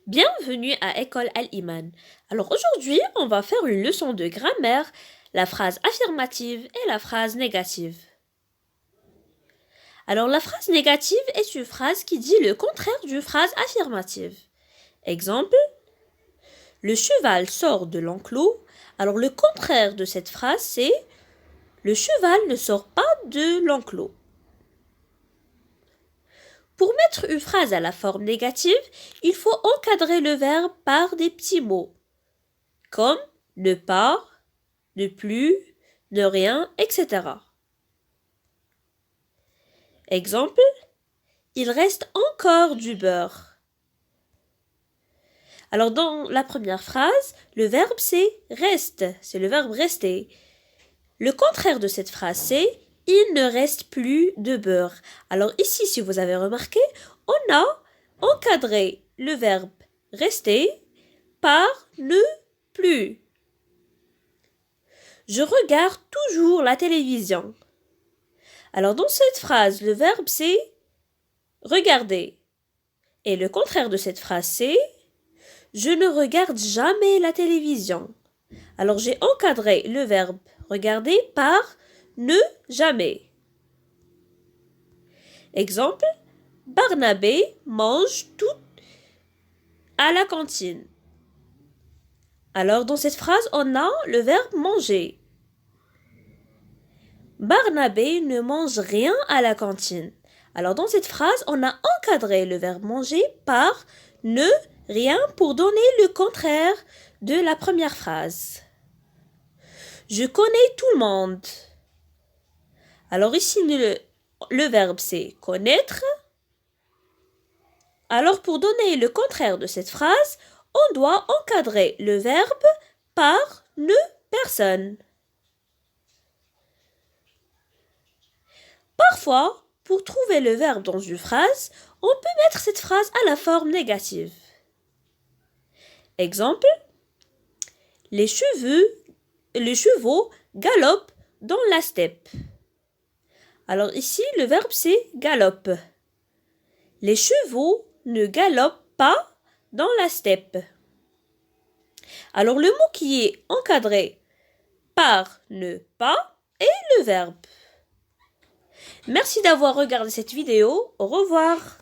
Bienvenue à École Al-Iman. Alors aujourd'hui, on va faire une leçon de grammaire, la phrase affirmative et la phrase négative. Alors la phrase négative est une phrase qui dit le contraire d'une phrase affirmative. Exemple, le cheval sort de l'enclos. Alors le contraire de cette phrase c'est le cheval ne sort pas de l'enclos. Pour mettre une phrase à la forme négative, il faut encadrer le verbe par des petits mots, comme ne pas, ne plus, ne rien, etc. Exemple, il reste encore du beurre. Alors dans la première phrase, le verbe c'est reste, c'est le verbe rester. Le contraire de cette phrase c'est il ne reste plus de beurre. Alors ici, si vous avez remarqué, on a encadré le verbe rester par ne plus. Je regarde toujours la télévision. Alors dans cette phrase, le verbe c'est regarder. Et le contraire de cette phrase c'est je ne regarde jamais la télévision. Alors j'ai encadré le verbe regarder par ne jamais. Exemple, Barnabé mange tout à la cantine. Alors dans cette phrase, on a le verbe manger. Barnabé ne mange rien à la cantine. Alors dans cette phrase, on a encadré le verbe manger par ne rien pour donner le contraire de la première phrase. Je connais tout le monde. Alors ici, le verbe c'est connaître. Alors pour donner le contraire de cette phrase, on doit encadrer le verbe par ne personne. Parfois, pour trouver le verbe dans une phrase, on peut mettre cette phrase à la forme négative. Exemple, les chevaux galopent dans la steppe. Alors ici, le verbe c'est galope. Les chevaux ne galopent pas dans la steppe. Alors le mot qui est encadré par ne pas est le verbe. Merci d'avoir regardé cette vidéo. Au revoir.